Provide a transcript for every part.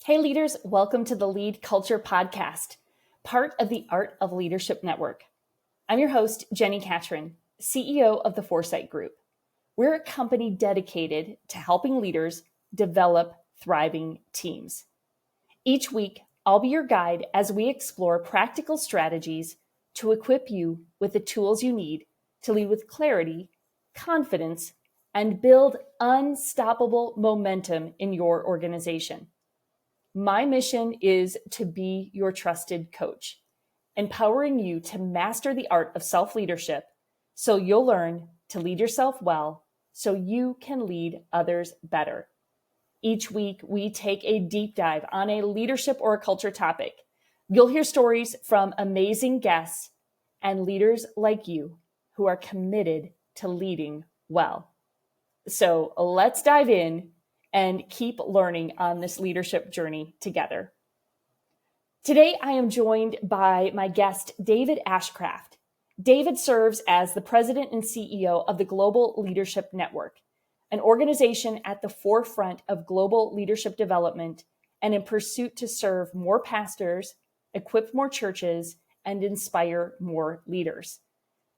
Hey leaders, welcome to the Lead Culture Podcast, part of the Art of Leadership Network. I'm your host, Jenni Catron, CEO of the Foresight Group. We're a company dedicated to helping leaders develop thriving teams. Each week, I'll be your guide as we explore practical strategies to equip you with the tools you need to lead with clarity, confidence, and build unstoppable momentum in your organization. My mission is to be your trusted coach, empowering you to master the art of self-leadership so you'll learn to lead yourself well so you can lead others better. Each week, we take a deep dive on a leadership or a culture topic. You'll hear stories from amazing guests and leaders like you who are committed to leading well. So let's dive in and keep learning on this leadership journey together. Today, I am joined by my guest, David Ashcraft. David serves as the president and CEO of the Global Leadership Network, an organization at the forefront of global leadership development and in pursuit to serve more pastors, equip more churches, and inspire more leaders.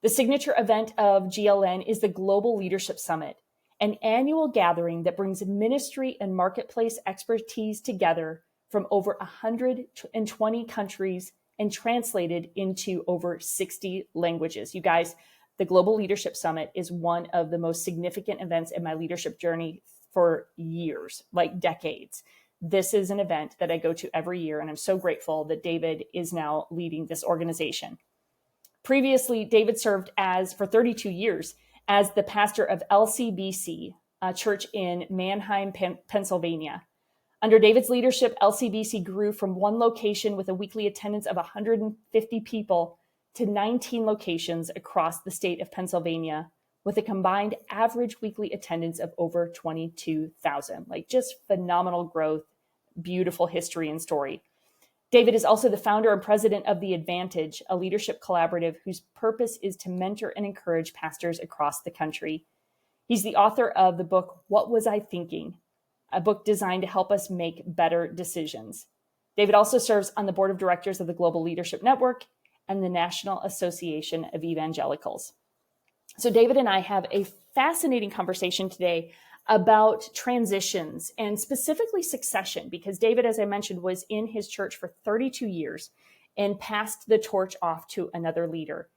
The signature event of GLN is the Global Leadership Summit, an annual gathering that brings ministry and marketplace expertise together from over 120 countries and translated into over 60 languages. You guys, the Global Leadership Summit is one of the most significant events in my leadership journey for years, like decades. This is an event that I go to every year, and I'm so grateful that David is now leading this organization. Previously, David served for 32 years as the pastor of LCBC, a church in Mannheim, Pennsylvania. Under David's leadership, LCBC grew from one location with a weekly attendance of 150 people to 19 locations across the state of Pennsylvania, with a combined average weekly attendance of over 22,000. Like, just phenomenal growth, beautiful history and story. David is also the founder and president of The Advantage, a leadership collaborative whose purpose is to mentor and encourage pastors across the country. He's the author of the book, What Was I Thinking?, a book designed to help us make better decisions. David also serves on the board of directors of the Global Leadership Network and the National Association of Evangelicals. So David and I have a fascinating conversation today about transitions and specifically succession, because David, as I mentioned, was in his church for 32 years and passed the torch off to another leader.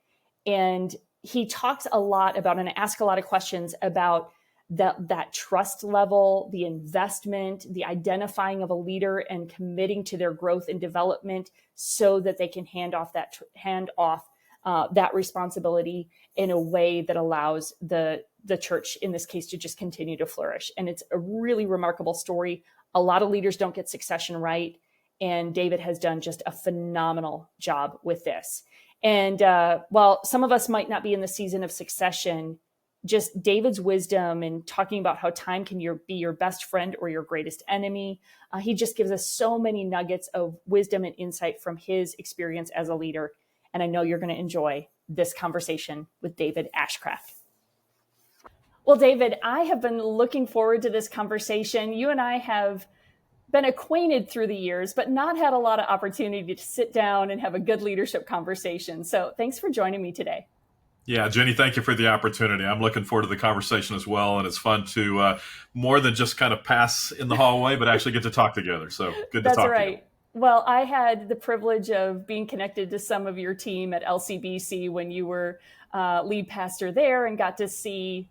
And he talks a lot about, and I ask a lot of questions about that trust level, the investment, the identifying of a leader and committing to their growth and development so that they can hand off that responsibility in a way that allows the church, in this case, to just continue to flourish. And it's a really remarkable story. A lot of leaders don't get succession right, and David has done just a phenomenal job with this. And while some of us might not be in the season of succession, just David's wisdom and talking about how time can be your best friend or your greatest enemy. He just gives us so many nuggets of wisdom and insight from his experience as a leader. And I know you're going to enjoy this conversation with David Ashcraft. Well, David, I have been looking forward to this conversation. You and I have been acquainted through the years, but not had a lot of opportunity to sit down and have a good leadership conversation. So thanks for joining me today. Yeah, Jenni, thank you for the opportunity. I'm looking forward to the conversation as well. And it's fun to more than just kind of pass in the hallway, but actually get to talk together. So good to talk to you. Well, I had the privilege of being connected to some of your team at LCBC when you were lead pastor there, and got to see,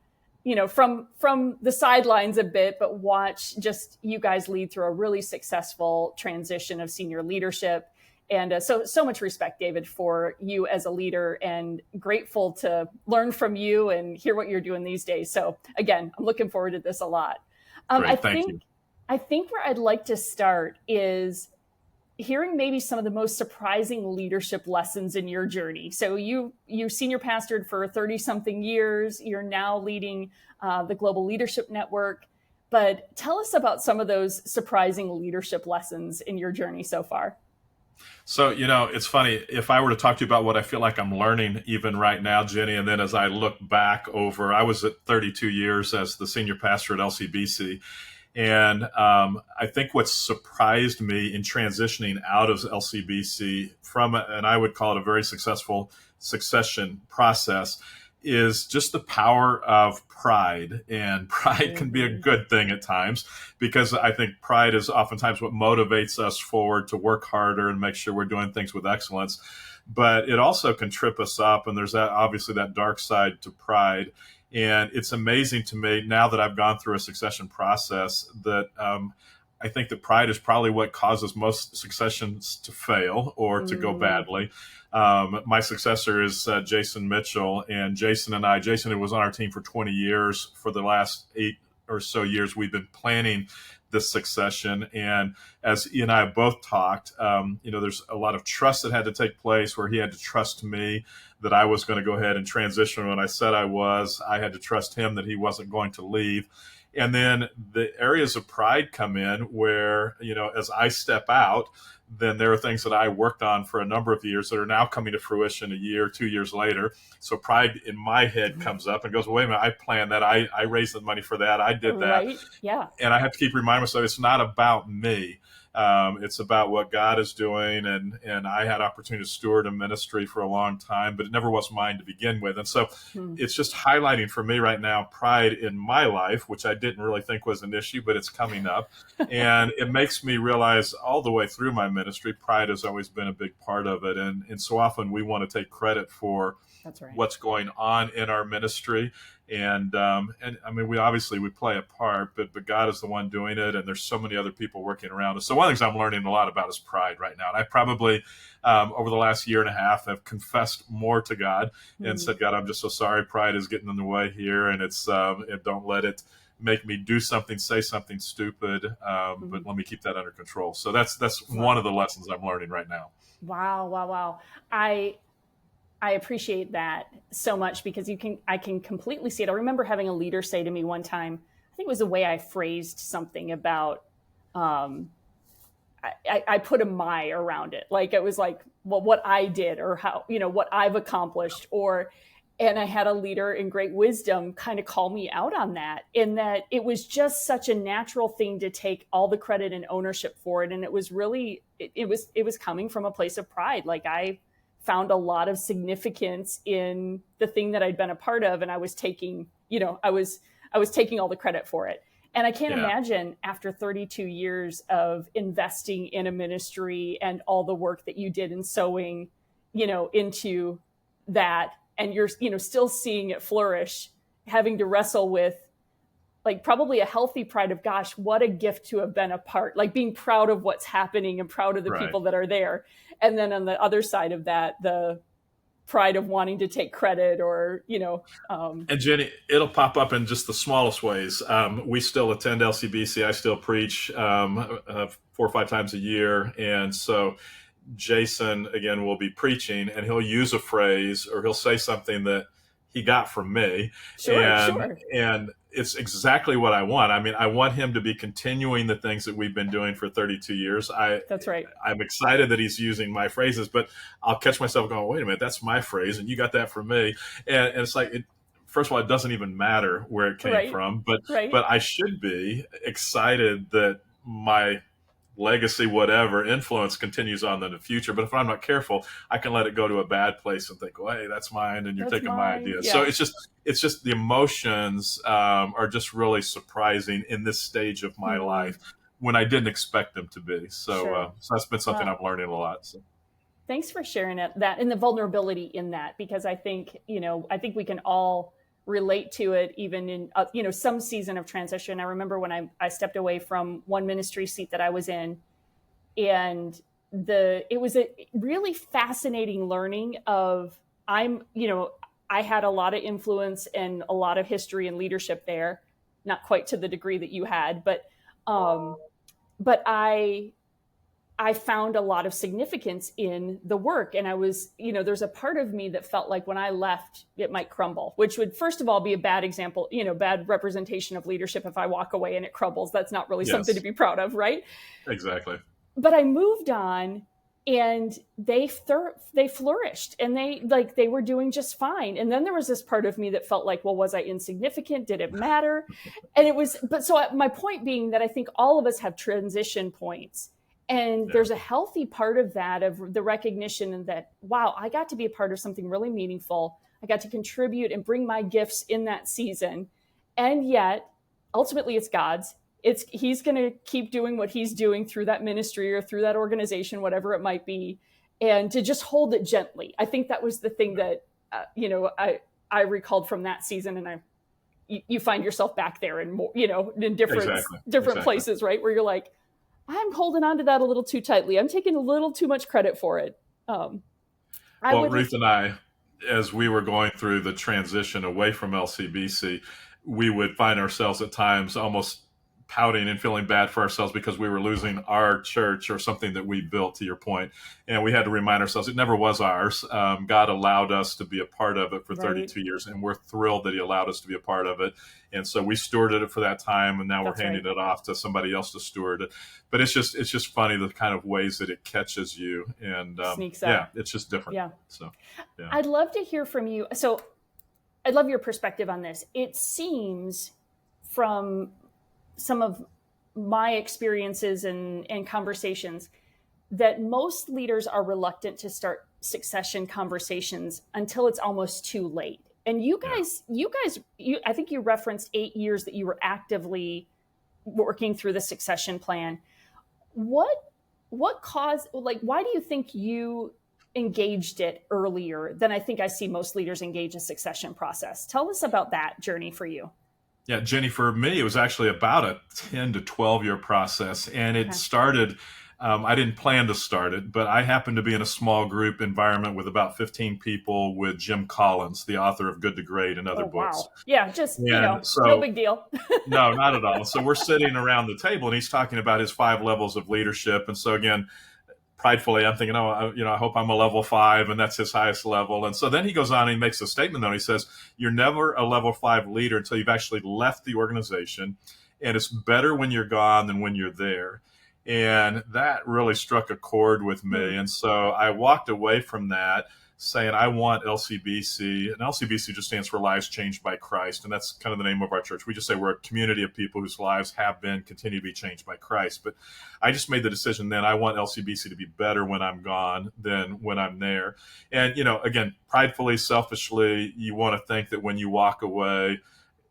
from the sidelines a bit, but watch just you guys lead through a really successful transition of senior leadership. And so much respect, David, for you as a leader, and grateful to learn from you and hear what you're doing these days. So again, I'm looking forward to this a lot. Great, thank you. I think where I'd like to start is hearing maybe some of the most surprising leadership lessons in your journey. So you senior pastored for 30 something years. You're now leading the Global Leadership Network. But tell us about some of those surprising leadership lessons in your journey so far. So, it's funny, if I were to talk to you about what I feel like I'm learning even right now, Jenni, and then as I look back I was at 32 years as the senior pastor at LCBC. And I think what surprised me in transitioning out of LCBC from, and I would call it a very successful succession process, is just the power of pride. And pride can be a good thing at times, because I think pride is oftentimes what motivates us forward to work harder and make sure we're doing things with excellence. But it also can trip us up. And there's obviously that dark side to pride. And it's amazing to me now that I've gone through a succession process that I think that pride is probably what causes most successions to fail or to go badly. My successor is Jason Mitchell, and Jason who was on our team for 20 years, for the last 8 or so years, we've been planning this succession. And as he and I have both talked, there's a lot of trust that had to take place, where he had to trust me that I was going to go ahead and transition when I said I was. I had to trust him that he wasn't going to leave. And then the areas of pride come in where, as I step out, then there are things that I worked on for a number of years that are now coming to fruition a year, 2 years later. So pride in my head comes up and goes, well, wait a minute, I planned that. I raised the money for that. I did that. Right. Yeah. And I have to keep reminding myself, it's not about me. It's about what God is doing. And I had opportunity to steward a ministry for a long time, but it never was mine to begin with. And so it's just highlighting for me right now pride in my life, which I didn't really think was an issue, but it's coming up. And it makes me realize all the way through my ministry, pride has always been a big part of it. And so often we want to take credit for what's going on in our ministry. And I mean, we play a part, but God is the one doing it. And there's so many other people working around us. So one of the things I'm learning a lot about is pride right now. And I probably, over the last year and a half, have confessed more to God and said, God, I'm just so sorry. Pride is getting in the way here. And and don't let it make me do something, say something stupid. But let me keep that under control. So that's one of the lessons I'm learning right now. Wow. I appreciate that so much, because I can completely see it. I remember having a leader say to me one time, I think it was the way I phrased something about, I put a my around it. Like, it was like, well, what I did, or how, what I've accomplished, and I had a leader in great wisdom kind of call me out on that, in that it was just such a natural thing to take all the credit and ownership for it. And it was really, it was coming from a place of pride. Like, I found a lot of significance in the thing that I'd been a part of. And I was taking, I was taking all the credit for it. And I can't imagine, after 32 years of investing in a ministry and all the work that you did in sowing, into that, and you're, still seeing it flourish, having to wrestle with, like, probably a healthy pride of, gosh, what a gift to have been a part, like being proud of what's happening and proud of the people that are there. And then on the other side of that, the pride of wanting to take credit, or, And Jenni, it'll pop up in just the smallest ways. We still attend LCBC. I still preach 4 or 5 times a year. And so Jason, again, will be preaching, and he'll use a phrase, or he'll say something that he got from me. Sure. And it's exactly what I want. I mean, I want him to be continuing the things that we've been doing for 32 years. That's right. I'm excited that he's using my phrases, but I'll catch myself going, wait a minute, that's my phrase, and you got that from me. And it's like, first of all, it doesn't even matter where it came from, but I should be excited that my legacy, whatever influence continues on in the future. But if I'm not careful, I can let it go to a bad place and think, well, hey, that's mine, and you're taking my idea. Yeah. So it's just the emotions are just really surprising in this stage of my life, when I didn't expect them to be. So so that's been something I'm learning a lot. So thanks for sharing that and the vulnerability in that, because I think we can all relate to it, even in some season of transition. I remember when I stepped away from one ministry seat that I was in, and it was a really fascinating learning of, I had a lot of influence and a lot of history and leadership there, not quite to the degree that you had, but I found a lot of significance in the work. And I was, there's a part of me that felt like when I left, it might crumble, which would, first of all, be a bad example, bad representation of leadership. If I walk away and it crumbles, that's not really something to be proud of, right? Exactly. But I moved on and they flourished, and they were doing just fine. And then there was this part of me that felt like, well, was I insignificant? Did it matter? And it was, but so my point being that I think all of us have transition points, and there's a healthy part of that, of the recognition that, wow, I got to be a part of something really meaningful. I got to contribute and bring my gifts in that season. And yet ultimately it's God's. He's going to keep doing what he's doing through that ministry or through that organization, whatever it might be, and to just hold it gently. I think that was the thing that, I recalled from that season, and you find yourself back there and more, in different places, right? Where you're like, I'm holding on to that a little too tightly. I'm taking a little too much credit for it. Ruth and I, as we were going through the transition away from LCBC, we would find ourselves at times almost pouting and feeling bad for ourselves because we were losing our church or something that we built, to your point. And we had to remind ourselves it never was ours. God allowed us to be a part of it for 32 years, and we're thrilled that he allowed us to be a part of it. And so we stewarded it for that time, and now we're handing it off to somebody else to steward it. But it's just funny the kind of ways that it catches you, and sneaks out. It's just different. Yeah. So I'd love to hear from you. So I'd love your perspective on this. It seems from some of my experiences and Mm-hmm. conversations that most leaders are reluctant to start succession conversations until it's almost too late. And you guys, I think you referenced 8 years that you were actively working through the succession plan. What caused, why do you think you engaged it earlier than I think I see most leaders engage a succession process? Tell us about that journey for you. Yeah, Jenni, for me, it was actually about a 10 to 12 year process. And it started, I didn't plan to start it, but I happened to be in a small group environment with about 15 people with Jim Collins, the author of Good to Great and other books. Wow. Yeah, no big deal. No, not at all. So we're sitting around the table and he's talking about his 5 levels of leadership. And so again, pridefully, I'm thinking, I hope I'm a level 5, and that's his highest level. And so then he goes on and he makes a statement, though. He says, you're never a level 5 leader until you've actually left the organization. And it's better when you're gone than when you're there. And that really struck a chord with me. And so I walked away from that saying, I want LCBC. And LCBC just stands for Lives Changed by Christ. And that's kind of the name of our church. We just say we're a community of people whose lives have been, continue to be changed by Christ. But I just made the decision then I want LCBC to be better when I'm gone than when I'm there. And, again, pridefully, selfishly, you want to think that when you walk away,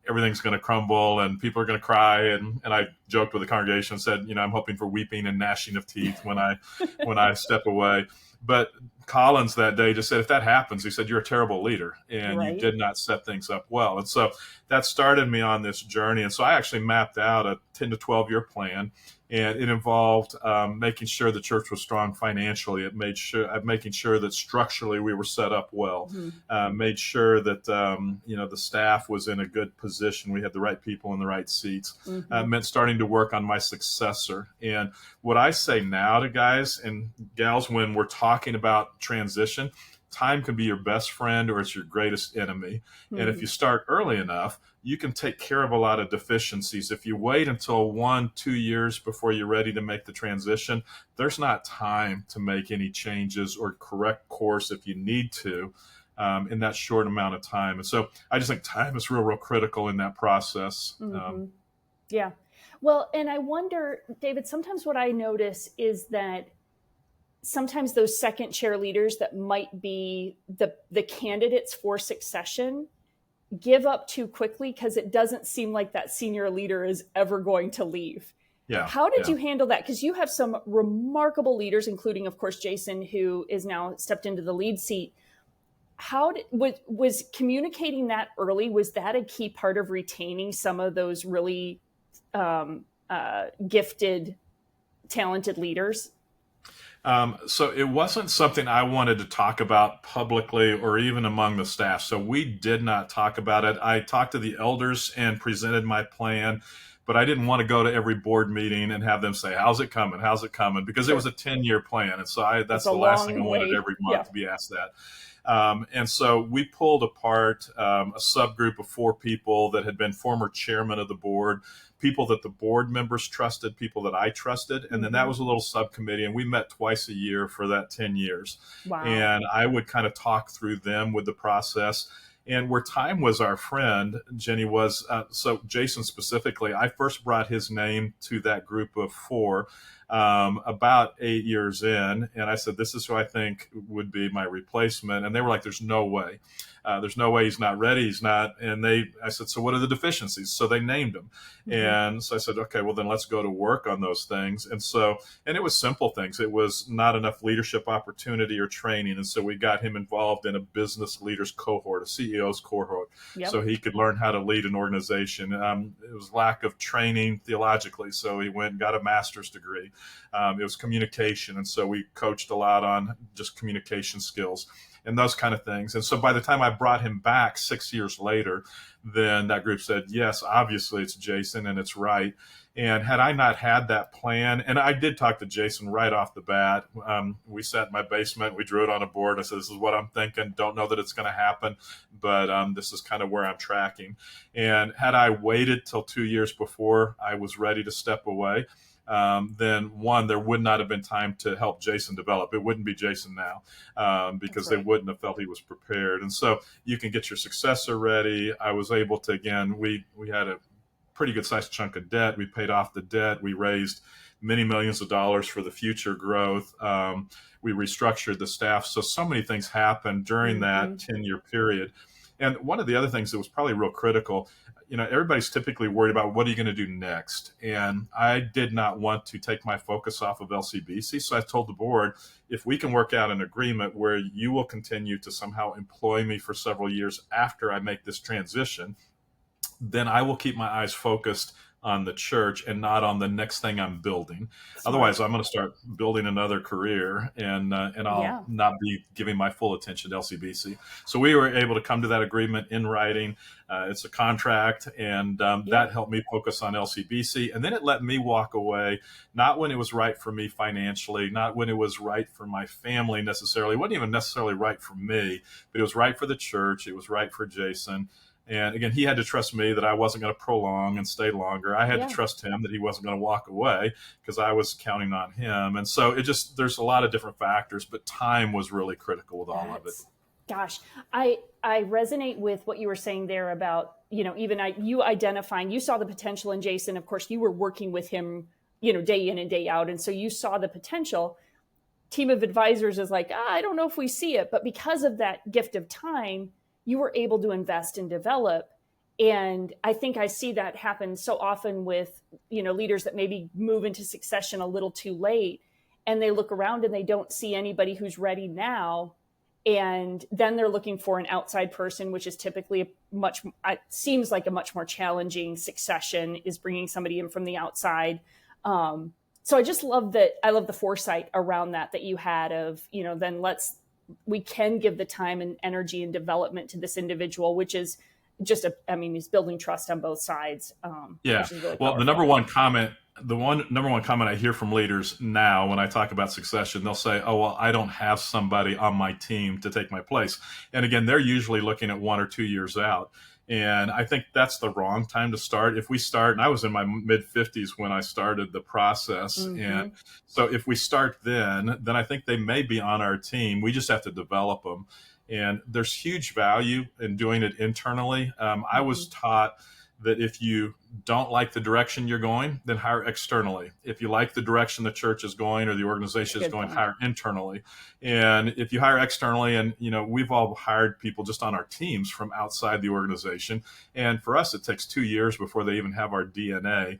everything's going to crumble and people are going to cry. And I joked with the congregation and said, I'm hoping for weeping and gnashing of teeth when I step away. But Collins that day just said, if that happens, he said, you're a terrible leader and you did not set things up well. And so that started me on this journey. And so I actually mapped out a 10 to 12 year plan, and it involved making sure the church was strong financially. It made sure making sure that structurally we were set up well, made sure that, the staff was in a good position. We had the right people in the right seats. Meant starting to work on my successor. And what I say now to guys and gals when we're talking about transition, time can be your best friend or it's your greatest enemy. And if you start early enough, you can take care of a lot of deficiencies. If you wait until 1-2 years before you're ready to make the transition, there's not time to make any changes or correct course if you need to in that short amount of time. And so I just think time is real critical in that process. Yeah. Well, and I wonder, David, sometimes what I notice is that sometimes those second chair leaders that might be the candidates for succession give up too quickly because it doesn't seem like that senior leader is ever going to leave. Yeah. How did you handle that? Because you have some remarkable leaders, including, of course, Jason, who is now stepped into the lead seat. Was communicating that early? Was that a key part of retaining some of those really gifted, talented leaders? So it wasn't something I wanted to talk about publicly or even among the staff. So we did not talk about it. I talked to the elders and presented my plan, but I didn't want to go to every board meeting and have them say, how's it coming? How's it coming? Because it was a 10-year plan. And so that's the last thing I wanted every month to be asked that. And so we pulled apart a subgroup of 4 people that had been former chairman of the board, people that the board members trusted, people that I trusted. And then that was a little subcommittee, and we met twice a year for that 10 years. Wow. And I would kind of talk through them with the process. And where time was our friend, Jenni, was so Jason specifically, I first brought his name to that group of 4 about 8 years in. And I said, this is who I think would be my replacement. And they were like, there's no way. There's no way he's not ready. He's not. And I said, so what are the deficiencies? So they named him. And so I said, okay, well, then let's go to work on those things. And it was simple things. It was not enough leadership opportunity or training. And so we got him involved in a business leaders cohort, a CEO's cohort, so he could learn how to lead an organization. It was lack of training theologically. So he went and got a master's degree. It was communication. And so we coached a lot on just communication skills and those kind of things. And so by the time I brought him back 6 years later, then that group said, yes, obviously it's Jason and it's right. And had I not had that plan, and I did talk to Jason right off the bat, we sat in my basement, we drew it on a board. I said, this is what I'm thinking. Don't know that it's going to happen, but this is kind of where I'm tracking. And had I waited till 2 years before I was ready to step away, then one, there would not have been time to help Jason develop. It wouldn't be Jason now because they wouldn't have felt he was prepared. And so you can get your successor ready. I was able to, again, we had a pretty good sized chunk of debt. We paid off the debt. We raised many millions of dollars for the future growth. We restructured the staff. So many things happened during that 10-year period. And one of the other things that was probably real critical, everybody's typically worried about what are you going to do next? And I did not want to take my focus off of LCBC. So I told the board, if we can work out an agreement where you will continue to somehow employ me for several years after I make this transition, then I will keep my eyes focused on the church and not on the next thing I'm building. Otherwise, I'm going to start building another career and I'll not be giving my full attention to LCBC. So we were able to come to that agreement in writing. It's a contract, and that helped me focus on LCBC. And then it let me walk away, not when it was right for me financially, not when it was right for my family necessarily. It wasn't even necessarily right for me, but it was right for the church. It was right for Jason. And again, he had to trust me that I wasn't going to prolong and stay longer. I had to trust him that he wasn't going to walk away because I was counting on him. And so there's a lot of different factors, but time was really critical with all of it. Gosh, I resonate with what you were saying there about, you identifying, you saw the potential in Jason. Of course, you were working with him, day in and day out. And so you saw the potential. Team of advisors is like, I don't know if we see it, but because of that gift of time, you were able to invest and develop. And I think I see that happen so often with, leaders that maybe move into succession a little too late, and they look around and they don't see anybody who's ready now. And then they're looking for an outside person, which is typically seems like a much more challenging succession, is bringing somebody in from the outside. So I just love that. I love the foresight around that you had of, then we can give the time and energy and development to this individual, which is just he's building trust on both sides. Which is really powerful. The number one comment I hear from leaders now when I talk about succession, they'll say, oh, well, I don't have somebody on my team to take my place. And again, they're usually looking at 1 or 2 years out. And I think that's the wrong time to start. If we start, and I was in my mid-50s when I started the process. And so if we start then I think they may be on our team. We just have to develop them. And there's huge value in doing it internally. I was taught that if you don't like the direction you're going, then hire externally. If you like the direction the church is going or the organization is going, hire internally. And if you hire externally, and we've all hired people just on our teams from outside the organization. And for us, it takes 2 years before they even have our DNA.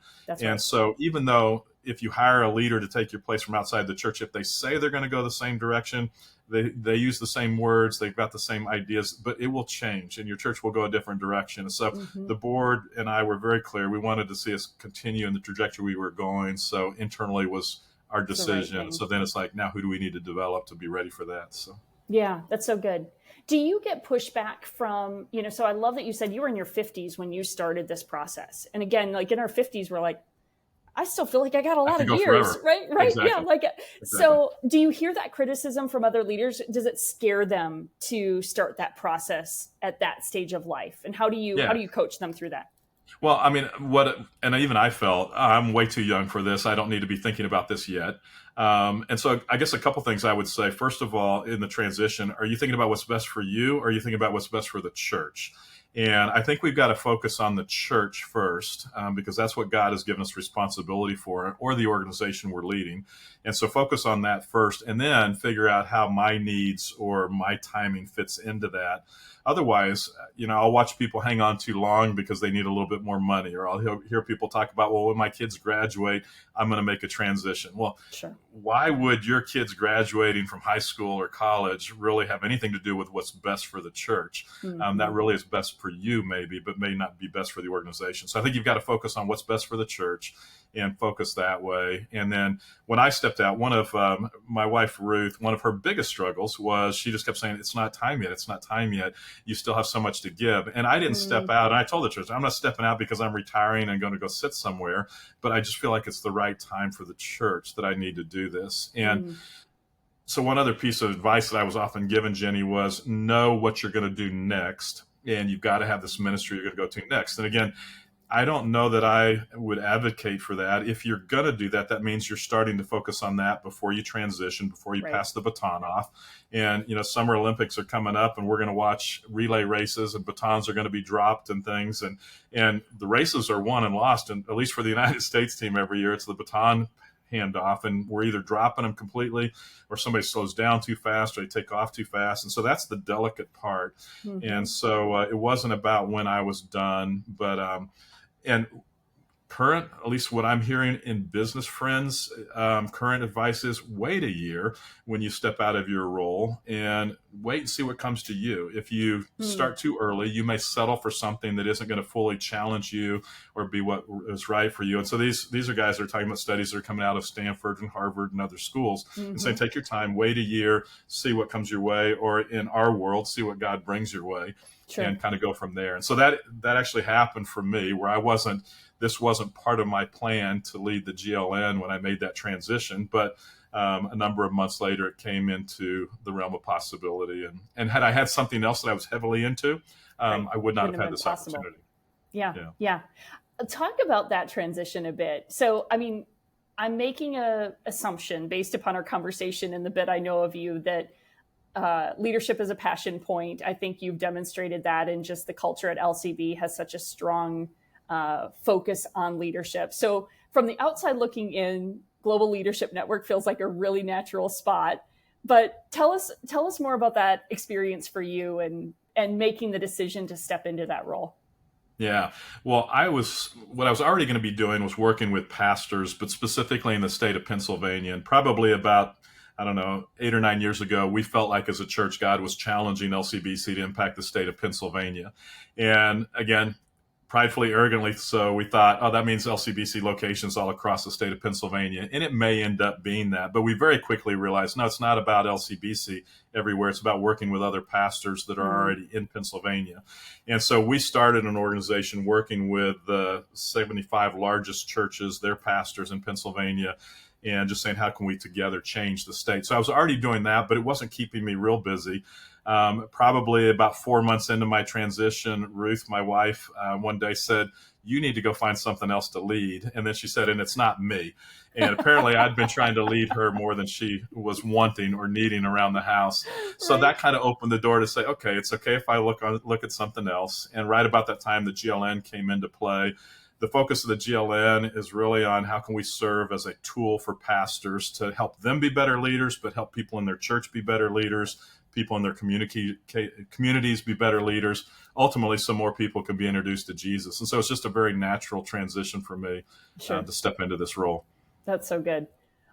So even though if you hire a leader to take your place from outside the church, if they say they're going to go the same direction, they use the same words, they've got the same ideas, but it will change and your church will go a different direction. So the board and I were very clear. We wanted to see us continue in the trajectory we were going. So internally was our decision. So then it's like, now who do we need to develop to be ready for that? So yeah, that's so good. Do you get pushback from, so I love that you said you were in your 50s when you started this process. And again, like in our 50s, we're like, I still feel like I got a lot of years, forever. Right? Exactly. Yeah. So do you hear that criticism from other leaders? Does it scare them to start that process at that stage of life? And how do you coach them through that? Well, I mean, and even I felt I'm way too young for this. I don't need to be thinking about this yet. And so I guess a couple things I would say. First of all, in the transition, are you thinking about what's best for you, or are you thinking about what's best for the church? And I think we've got to focus on the church first, because that's what God has given us responsibility for, or the organization we're leading. And so focus on that first, and then figure out how my needs or my timing fits into that. Otherwise, I'll watch people hang on too long because they need a little bit more money, or I'll hear people talk about, well, when my kids graduate, I'm going to make a transition. Well, Sure. why would your kids graduating from high school or college really have anything to do with what's best for the church? That really is best for you, maybe, but may not be best for the organization. So I think you've got to focus on what's best for the church and focus that way. And then when I stepped out, one of my wife, Ruth, one of her biggest struggles was she just kept saying, it's not time yet. It's not time yet. You still have so much to give. And I didn't step out. And I told the church, I'm not stepping out because I'm retiring and going to go sit somewhere, but I just feel like it's the right time for the church that I need to do this. And so one other piece of advice that I was often given, Jenny, was know what you're going to do next. And you've got to have this ministry you're going to go to next. And again, I don't know that I would advocate for that. If you're going to do that, that means you're starting to focus on that before you transition, before you pass the baton off. And, Summer Olympics are coming up, and we're going to watch relay races, and batons are going to be dropped and things. And the races are won and lost. And at least for the United States team every year, it's the baton handoff, and we're either dropping them completely, or somebody slows down too fast, or they take off too fast. And so that's the delicate part. And so it wasn't about when I was done, but and current, at least what I'm hearing in business friends, current advice is wait a year when you step out of your role, and wait and see what comes to you. If you start too early, you may settle for something that isn't going to fully challenge you or be what is right for you. And so these are guys that are talking about studies that are coming out of Stanford and Harvard and other schools, and saying, take your time, wait a year, see what comes your way, or in our world, see what God brings your way. Sure. And kind of go from there. And so that actually happened for me, where this wasn't part of my plan to lead the GLN when I made that transition, but a number of months later, it came into the realm of possibility. And had I had something else that I was heavily into, I would not have had this opportunity. Yeah. Talk about that transition a bit. So, I mean, I'm making an assumption based upon our conversation and the bit I know of you that leadership is a passion point. I think you've demonstrated that, and just the culture at LCB has such a strong focus on leadership. So from the outside looking in, Global Leadership Network feels like a really natural spot. But tell us more about that experience for you and making the decision to step into that role. Yeah. Well, what I was already going to be doing was working with pastors, but specifically in the state of Pennsylvania. And probably about, 8 or 9 years ago, we felt like as a church, God was challenging LCBC to impact the state of Pennsylvania. And again, pridefully, arrogantly so, we thought, oh, that means LCBC locations all across the state of Pennsylvania. And it may end up being that. But we very quickly realized, no, it's not about LCBC everywhere. It's about working with other pastors that are already in Pennsylvania. And so we started an organization working with the 75 largest churches, their pastors in Pennsylvania, and just saying, how can we together change the state? So I was already doing that, but it wasn't keeping me real busy. Probably about 4 months into my transition, Ruth, my wife, one day said, you need to go find something else to lead. And then she said, and it's not me. And apparently I'd been trying to lead her more than she was wanting or needing around the house. So that kind of opened the door to say, okay, it's okay if I look at something else. And right about that time, the GLN came into play. The focus of the GLN is really on how can we serve as a tool for pastors to help them be better leaders, but help people in their church be better leaders, people in their communities be better leaders, ultimately so more people can be introduced to Jesus. And so it's just a very natural transition for me to step into this role. That's so good.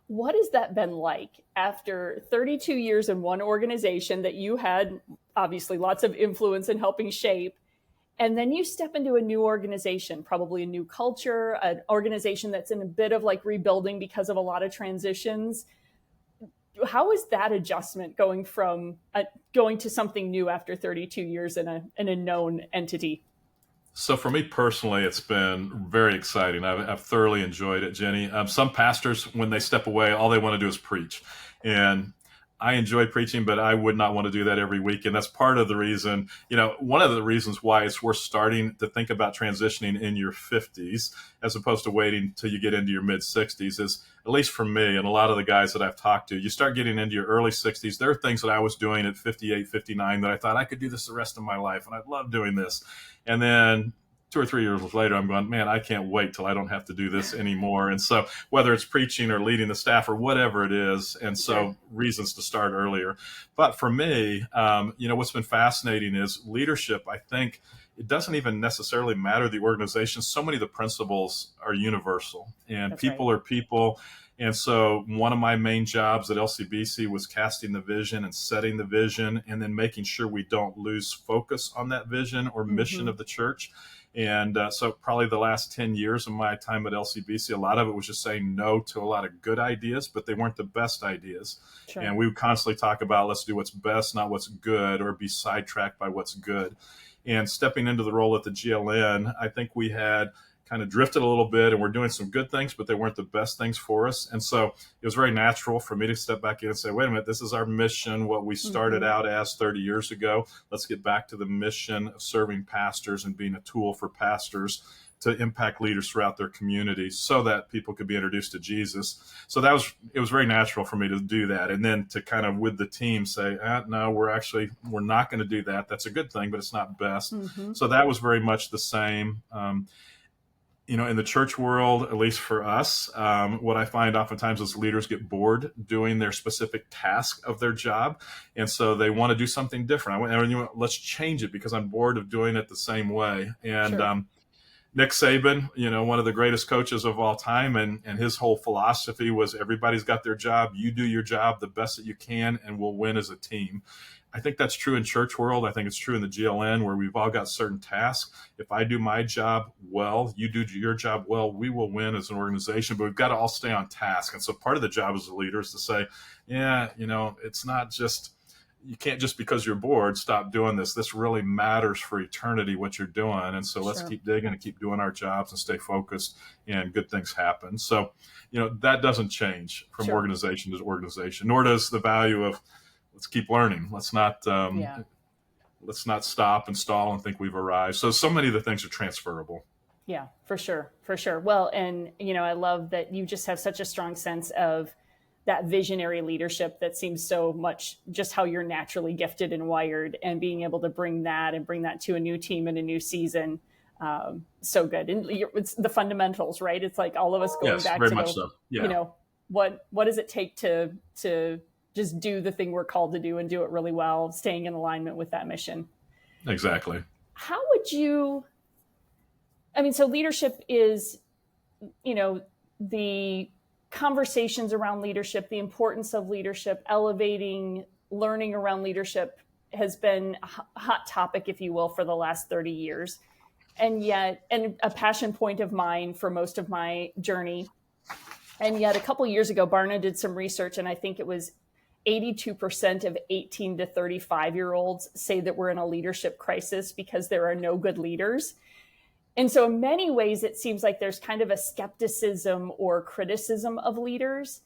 What has that been like after 32 years in one organization that you had obviously lots of influence in helping shape, and then you step into a new organization, probably a new culture, an organization that's in a bit of like rebuilding because of a lot of transitions? How is that adjustment going to something new after 32 years in a known entity? So for me personally, it's been very exciting. I've thoroughly enjoyed it, Jenny. Some pastors, when they step away, all they want to do is preach. And I enjoy preaching, but I would not want to do that every week. And that's part of the reason, one of the reasons why it's worth starting to think about transitioning in your 50s as opposed to waiting till you get into your mid 60s is, at least for me and a lot of the guys that I've talked to, you start getting into your early 60s. There are things that I was doing at 58, 59 that I thought I could do this the rest of my life. And I'd love doing this. And then 2 or 3 years later, I'm going, man, I can't wait till I don't have to do this anymore. And so whether it's preaching or leading the staff or whatever it is, and so reasons to start earlier. But for me, what's been fascinating is leadership. I think it doesn't even necessarily matter the organization. So many of the principles are universal, and That's people right. are people. And so one of my main jobs at LCBC was casting the vision and setting the vision, and then making sure we don't lose focus on that vision or mission of the church. And so probably the last 10 years of my time at LCBC, a lot of it was just saying no to a lot of good ideas, but they weren't the best ideas. Sure. And we would constantly talk about, let's do what's best, not what's good, or be sidetracked by what's good. And stepping into the role at the GLN, I think we had kind of drifted a little bit, and we're doing some good things, but they weren't the best things for us. And so it was very natural for me to step back in and say, wait a minute, this is our mission, what we started out as 30 years ago. Let's get back to the mission of serving pastors and being a tool for pastors to impact leaders throughout their communities so that people could be introduced to Jesus. So it was very natural for me to do that. And then to kind of with the team say, no, we're not going to do that. That's a good thing, but it's not best. So that was very much the same. In the church world, at least for us, what I find oftentimes is leaders get bored doing their specific task of their job. And so they want to do something different. Let's change it because I'm bored of doing it the same way. And Nick Saban, one of the greatest coaches of all time, and his whole philosophy was everybody's got their job. You do your job the best that you can, and we'll win as a team. I think that's true in church world. I think it's true in the GLN where we've all got certain tasks. If I do my job well, you do your job well, we will win as an organization, but we've got to all stay on task. And so part of the job as a leader is to say, it's not just, you can't just because you're bored, stop doing this. This really matters for eternity, what you're doing. And so let's keep digging and keep doing our jobs and stay focused, and good things happen. So, that doesn't change from organization to organization, nor does the value of, let's keep learning. Let's not stop and stall and think we've arrived. So many of the things are transferable. Yeah, for sure. Well, and I love that you just have such a strong sense of that visionary leadership that seems so much just how you're naturally gifted and wired, and being able to bring that to a new team in a new season. So good. And it's the fundamentals, right? It's like all of us going back very to much so. Yeah. What does it take to just do the thing we're called to do and do it really well, staying in alignment with that mission. Exactly. How would you, so leadership is, the conversations around leadership, the importance of leadership, elevating learning around leadership has been a hot topic, if you will, for the last 30 years. And a passion point of mine for most of my journey. And yet a couple of years ago, Barna did some research, and I think it was 82% of 18 to 35-year-olds say that we're in a leadership crisis because there are no good leaders. And so in many ways, it seems like there's kind of a skepticism or criticism of leaders.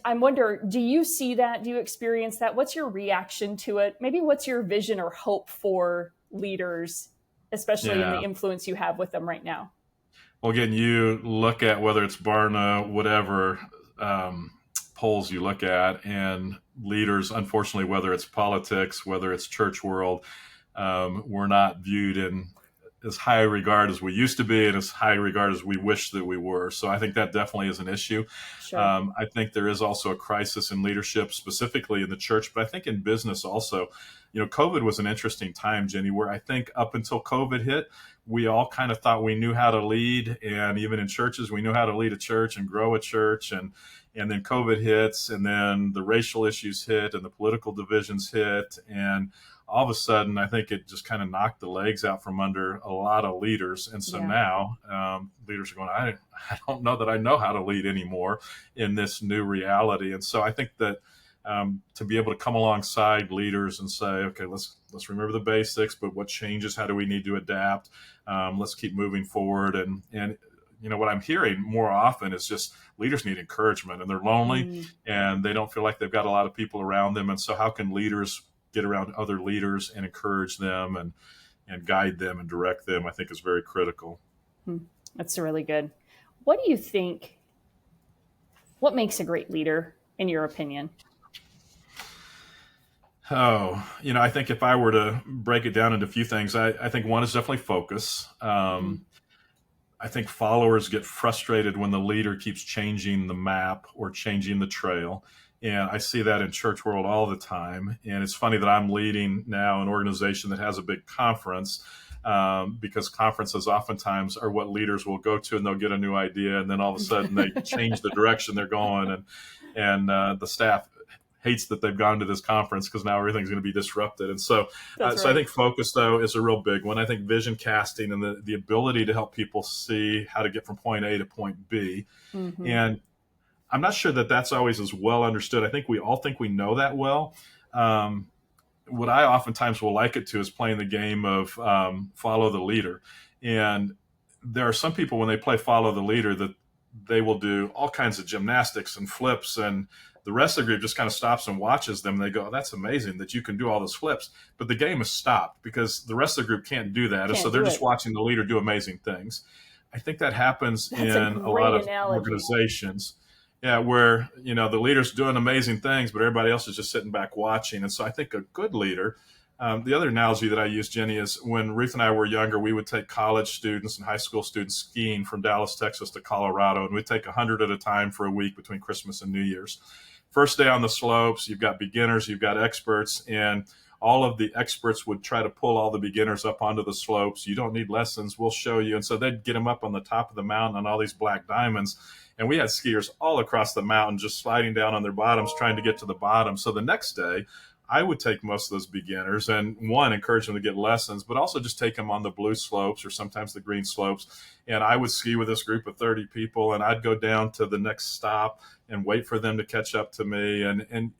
I wonder, do you see that? Do you experience that? What's your reaction to it? Maybe what's your vision or hope for leaders, especially in the influence you have with them right now? Well, again, you look at whether it's Barna, whatever polls you look at, and leaders, unfortunately, whether it's politics, whether it's church world, we're not viewed in as high regard as we used to be and as high regard as we wish that we were. So I think that definitely is an issue. Sure. I think there is also a crisis in leadership, specifically in the church, but I think in business also. COVID was an interesting time, Jenni, where I think up until COVID hit, we all kind of thought we knew how to lead. And even in churches, we knew how to lead a church and grow a church. And then COVID hits, and then the racial issues hit, and the political divisions hit. And all of a sudden, I think it just kind of knocked the legs out from under a lot of leaders. And so now leaders are going, I don't know that I know how to lead anymore in this new reality. And so I think that to be able to come alongside leaders and say, okay, let's remember the basics, but what changes? How do we need to adapt? Let's keep moving forward. And what I'm hearing more often is just leaders need encouragement, and they're lonely and they don't feel like they've got a lot of people around them. And so how can leaders get around other leaders and encourage them and guide them and direct them, I think is very critical. That's really good. What do you think, what makes a great leader in your opinion? Oh, I think if I were to break it down into a few things, I think one is definitely focus. I think followers get frustrated when the leader keeps changing the map or changing the trail. And I see that in church world all the time. And it's funny that I'm leading now an organization that has a big conference, because conferences oftentimes are what leaders will go to, and they'll get a new idea, and then all of a sudden they change the direction they're going, and the staff hates that they've gone to this conference because now everything's going to be disrupted. And so, Right. I think focus, though, is a real big one. I think vision casting and the ability to help people see how to get from point A to point B. And I'm not sure that that's always as well understood. I think we all think we know that well. What I oftentimes will like it to is playing the game of follow the leader. And there are some people, when they play follow the leader, that they will do all kinds of gymnastics and flips, and the rest of the group just kind of stops and watches them. And they go, oh, that's amazing that you can do all those flips. But the game is stopped because the rest of the group can't do that. And so they're just watching the leader do amazing things. I think that happens in a lot of organizations. Yeah, where, the leader's doing amazing things, but everybody else is just sitting back watching. And so I think a good leader, the other analogy that I use, Jenny, is when Ruth and I were younger, we would take college students and high school students skiing from Dallas, Texas to Colorado, and we'd take 100 at a time for a week between Christmas and New Year's. First day on the slopes, you've got beginners, you've got experts, and all of the experts would try to pull all the beginners up onto the slopes. You don't need lessons, we'll show you. And so they'd get them up on the top of the mountain on all these black diamonds. And we had skiers all across the mountain just sliding down on their bottoms, trying to get to the bottom. So the next day, I would take most of those beginners and encourage them to get lessons, but also just take them on the blue slopes or sometimes the green slopes. And I would ski with this group of 30 people, and I'd go down to the next stop and wait for them to catch up to me. And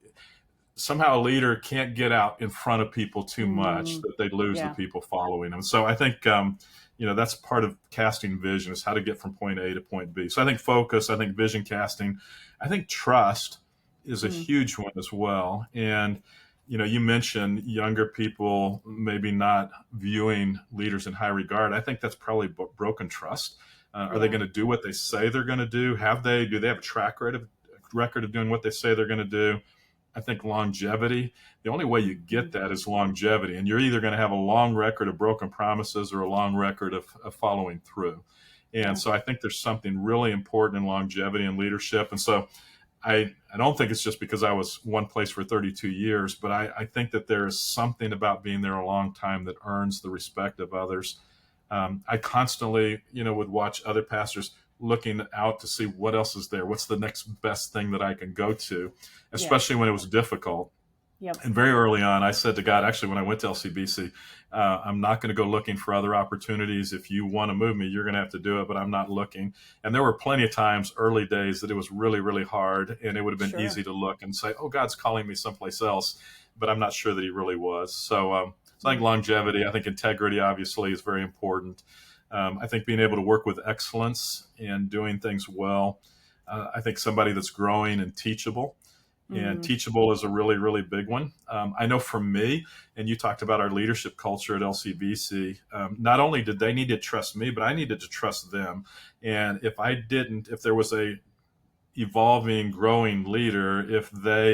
somehow a leader can't get out in front of people too much that they lose the people following them. So I think, that's part of casting vision, is how to get from point A to point B. So I think focus, I think vision casting, I think trust is a huge one as well. And you mentioned younger people maybe not viewing leaders in high regard. I think that's probably broken trust. Are they going to do what they say they're going to do? Do they have a track record of doing what they say they're going to do? I think longevity, the only way you get that is longevity. And you're either going to have a long record of broken promises or a long record of following through. And so I think there's something really important in longevity and leadership. And so I don't think it's just because I was one place for 32 years, but I think that there is something about being there a long time that earns the respect of others. I constantly, would watch other pastors looking out to see what else is there. What's the next best thing that I can go to, especially when it was difficult. Yep. And very early on, I said to God, actually, when I went to LCBC, I'm not going to go looking for other opportunities. If you want to move me, you're going to have to do it, but I'm not looking. And there were plenty of times, early days, that it was really, really hard. And it would have been easy to look and say, oh, God's calling me someplace else. But I'm not sure that he really was. So I think longevity, I think integrity, obviously, is very important. I think being able to work with excellence and doing things well. I think somebody that's growing and teachable. And teachable is a really, really big one. I know for me, and you talked about our leadership culture at LCBC, not only did they need to trust me, but I needed to trust them. And if there was a evolving, growing leader, if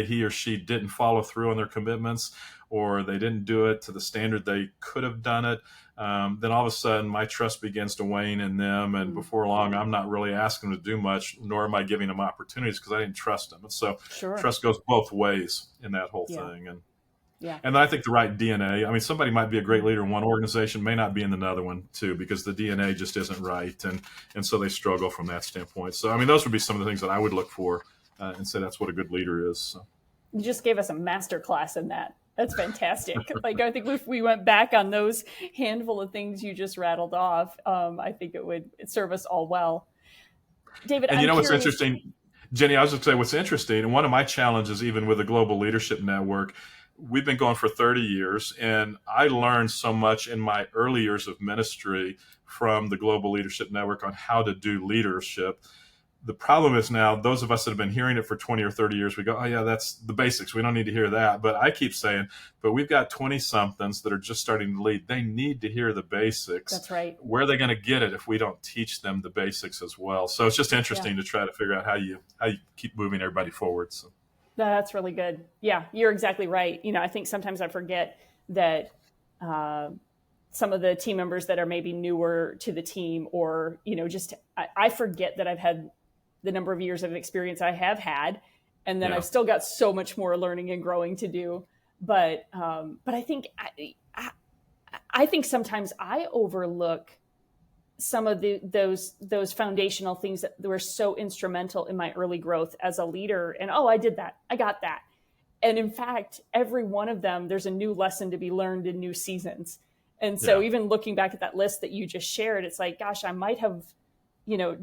he or she didn't follow through on their commitments, or they didn't do it to the standard they could have done it, then all of a sudden my trust begins to wane in them. And before long, I'm not really asking them to do much, nor am I giving them opportunities because I didn't trust them. And so trust goes both ways in that whole thing. And I think the right DNA, I mean, somebody might be a great leader in one organization, may not be in another one too, because the DNA just isn't right. And so they struggle from that standpoint. So, I mean, those would be some of the things that I would look for and say that's what a good leader is. So. You just gave us a master class in that. That's fantastic. Like, I think if we went back on those handful of things you just rattled off, I think it would serve us all well. David, and what's interesting, Jenny, I was going to say what's interesting, and one of my challenges, even with the Global Leadership Network, we've been going for 30 years, and I learned so much in my early years of ministry from the Global Leadership Network on how to do leadership. The problem is now, those of us that have been hearing it for 20 or 30 years, we go, oh yeah, that's the basics. We don't need to hear that. But I keep saying, but we've got 20 somethings that are just starting to lead. They need to hear the basics. That's right. Where are they going to get it if we don't teach them the basics as well? So it's just interesting to try to figure out how you keep moving everybody forward. So that's really good. Yeah, you're exactly right. I think sometimes I forget that some of the team members that are maybe newer to the team, or, I forget that I've had the number of years of experience I have had, and then I've still got so much more learning and growing to do. But I think I think sometimes I overlook some of those foundational things that were so instrumental in my early growth as a leader. And I did that, I got that. And in fact, every one of them, there's a new lesson to be learned in new seasons. And so even looking back at that list that you just shared, it's like, gosh, I might have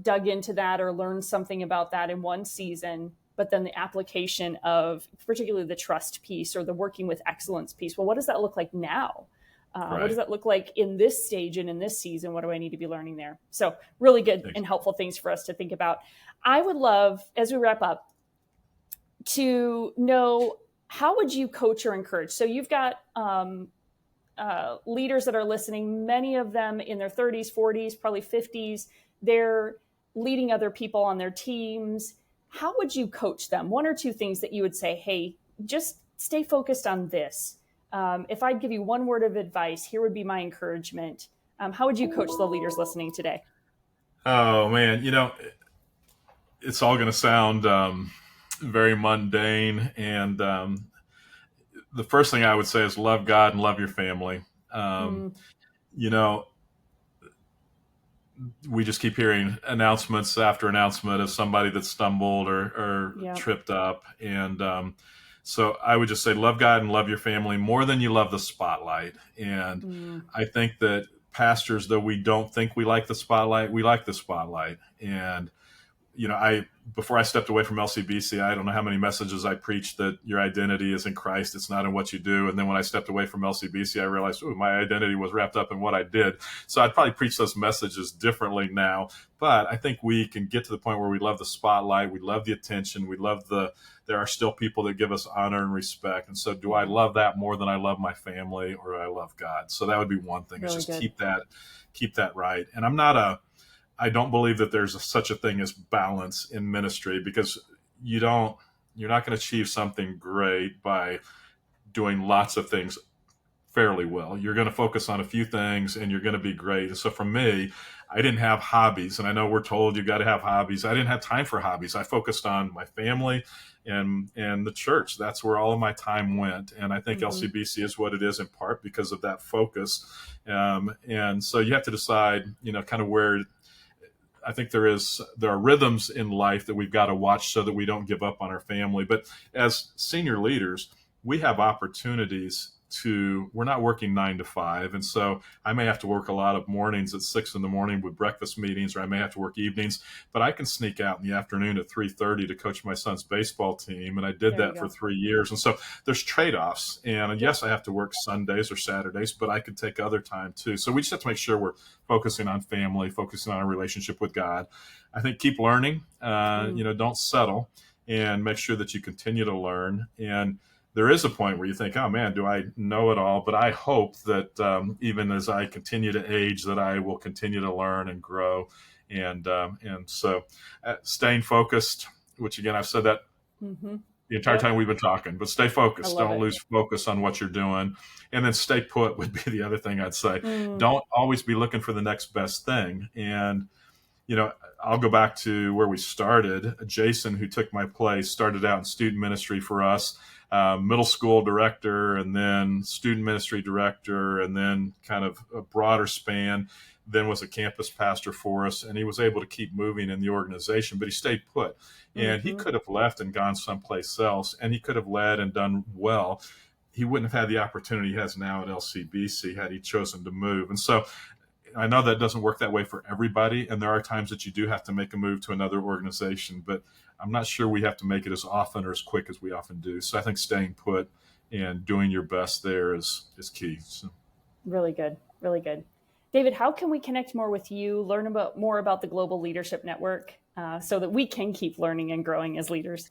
dug into that or learned something about that in one season, but then the application of particularly the trust piece or the working with excellence piece. Well, what does that look like now? What does that look like in this stage and in this season? What do I need to be learning there? So really good and helpful things for us to think about. I would love, as we wrap up, to know, how would you coach or encourage? So you've got leaders that are listening, many of them in their 30s, 40s, probably 50s. They're leading other people on their teams. How would you coach them? One or two things that you would say, hey, just stay focused on this. If I'd give you one word of advice, here would be my encouragement. How would you coach the leaders listening today? Oh, man, it's all going to sound very mundane. And the first thing I would say is love God and love your family. We just keep hearing announcements after announcement of somebody that stumbled or tripped up. And so I would just say, love God and love your family more than you love the spotlight. And I think that pastors, though we don't think we like the spotlight, we like the spotlight. And, before I stepped away from LCBC, I don't know how many messages I preached that your identity is in Christ. It's not in what you do. And then when I stepped away from LCBC, I realized, my identity was wrapped up in what I did. So I'd probably preach those messages differently now. But I think we can get to the point where we love the spotlight. We love the attention. We love there are still people that give us honor and respect. And so do I love that more than I love my family or I love God? So that would be one thing, is just keep that right. And I don't believe that there's such a thing as balance in ministry, because you're not going to achieve something great by doing lots of things fairly well. You're going to focus on a few things and you're going to be great. And so for me, I didn't have hobbies, and I know we're told you got to have hobbies. I didn't have time for hobbies. I focused on my family and the church. That's where all of my time went. And I think LCBC is what it is in part because of that focus. And so you have to decide, kind of where. I think there are rhythms in life that we've got to watch so that we don't give up on our family. But as senior leaders, we have opportunities we're not working 9 to 5. And so I may have to work a lot of mornings at 6 a.m. with breakfast meetings, or I may have to work evenings, but I can sneak out in the afternoon at 3:30 to coach my son's baseball team. And I did that for 3 years. And so there's trade-offs. And yes, I have to work Sundays or Saturdays, but I could take other time too. So we just have to make sure we're focusing on family, focusing on a relationship with God. I think keep learning, don't settle, and make sure that you continue to learn. And there is a point where you think, oh man, do I know it all? But I hope that even as I continue to age, that I will continue to learn and grow. And so staying focused, which again, I've said that the entire time we've been talking, but stay focused. Don't lose focus on what you're doing. And then stay put would be the other thing I'd say. Don't always be looking for the next best thing. And I'll go back to where we started. Jason, who took my place, started out in student ministry for us. Middle school director, and then student ministry director, and then kind of a broader span, then was a campus pastor for us. And he was able to keep moving in the organization, but he stayed put. And he could have left and gone someplace else, and he could have led and done well. He wouldn't have had the opportunity he has now at LCBC had he chosen to move. And so I know that doesn't work that way for everybody, and there are times that you do have to make a move to another organization, but I'm not sure we have to make it as often or as quick as we often do. So I think staying put and doing your best there is key. So. Really good. Really good. David, how can we connect more with you, learn more about the Global Leadership Network so that we can keep learning and growing as leaders?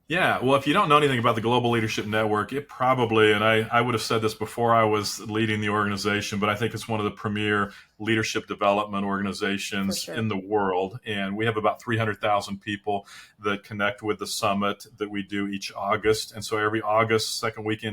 Yeah, well, if you don't know anything about the Global Leadership Network, it probably, and I would have said this before I was leading the organization, but I think it's one of the premier leadership development organizations sure. in the world. And we have about 300,000 people that connect with the summit that we do each August. And so every August, second week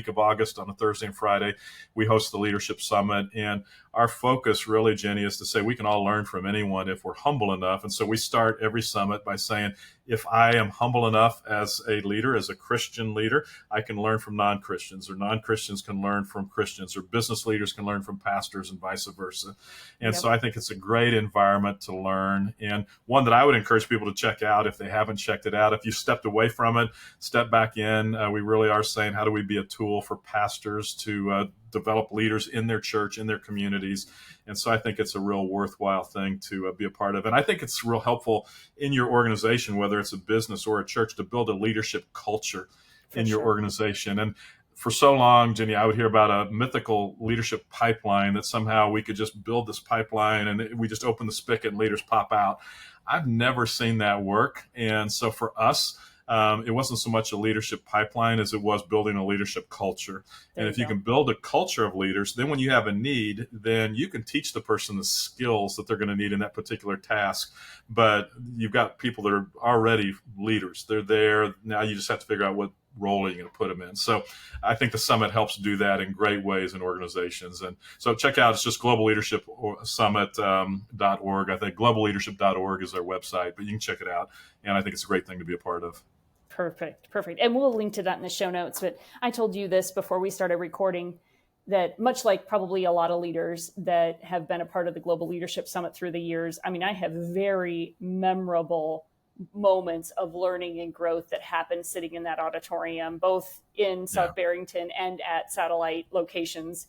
of August on a Thursday and Friday, we host the Leadership Summit. And our focus really, Jenni, is to say we can all learn from anyone if we're humble enough. And so we start every summit by saying, if I am humble enough as a leader, as a Christian leader, I can learn from non-Christians, or non-Christians can learn from Christians, or business leaders can learn from pastors, and vice versa. And so I think it's a great environment to learn, and one that I would encourage people to check out if they haven't checked it out. If you stepped away from it, step back in. We really are saying, how do we be a tool for pastors to develop leaders in their church, in their communities? And so I think it's a real worthwhile thing to be a part of. And I think it's real helpful in your organization, whether it's a business or a church, to build a leadership culture in your organization. And for so long, Jenni, I would hear about a mythical leadership pipeline, that somehow we could just build this pipeline and we just open the spigot and leaders pop out. I've never seen that work. And so for us, it wasn't so much a leadership pipeline as it was building a leadership culture. And if you can build a culture of leaders, then when you have a need, then you can teach the person the skills that they're going to need in that particular task. But you've got people that are already leaders. They're there. Now you just have to figure out what role you're going to put them in. So I think the summit helps do that in great ways in organizations. And so check out, it's just globalleadershipsummit.org. I think globalleadership.org is their website, but you can check it out. And I think it's a great thing to be a part of. Perfect. And we'll link to that in the show notes. But I told you this before we started recording, that much like probably a lot of leaders that have been a part of the Global Leadership Summit through the years, I mean, I have very memorable moments of learning and growth that happen sitting in that auditorium, both in South Barrington and at satellite locations,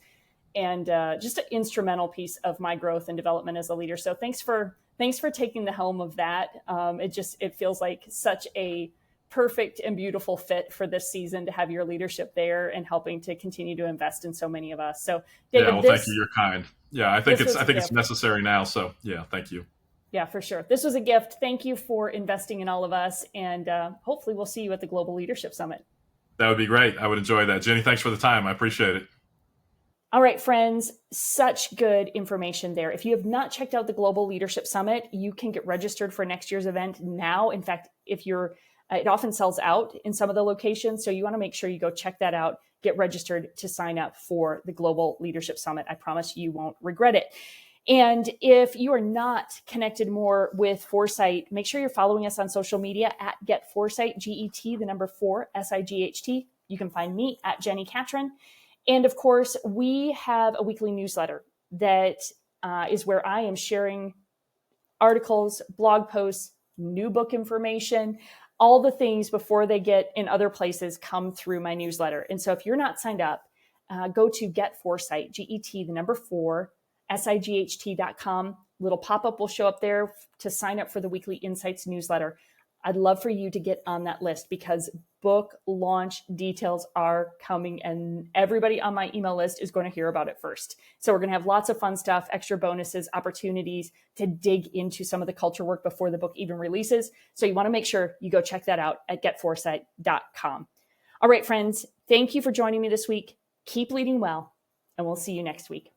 and just an instrumental piece of my growth and development as a leader. So thanks for taking the helm of that. It feels like such a perfect and beautiful fit for this season to have your leadership there and helping to continue to invest in so many of us. So David, thank you. You're kind. Yeah, I think it's necessary now. So thank you. Yeah, for sure. This was a gift. Thank you for investing in all of us. And hopefully we'll see you at the Global Leadership Summit. That would be great. I would enjoy that. Jenni, thanks for the time. I appreciate it. All right, friends, such good information there. If you have not checked out the Global Leadership Summit, you can get registered for next year's event now. In fact, it often sells out in some of the locations. So you want to make sure you go check that out, get registered to sign up for the Global Leadership Summit. I promise you won't regret it. And if you are not connected more with Foresight, make sure you're following us on social media at Get Foresight, GET, the number 4, SIGHT. You can find me at Jenni Catron. And of course, we have a weekly newsletter that is where I am sharing articles, blog posts, new book information, all the things before they get in other places come through my newsletter. And so if you're not signed up, go to Get Foresight, GET, the number 4, SIGHT.com. Little pop-up will show up there to sign up for the weekly Insights newsletter. I'd love for you to get on that list because book launch details are coming and everybody on my email list is going to hear about it first. So we're going to have lots of fun stuff, extra bonuses, opportunities to dig into some of the culture work before the book even releases. So you want to make sure you go check that out at getforesight.com. All right, friends, thank you for joining me this week. Keep leading well, and we'll see you next week.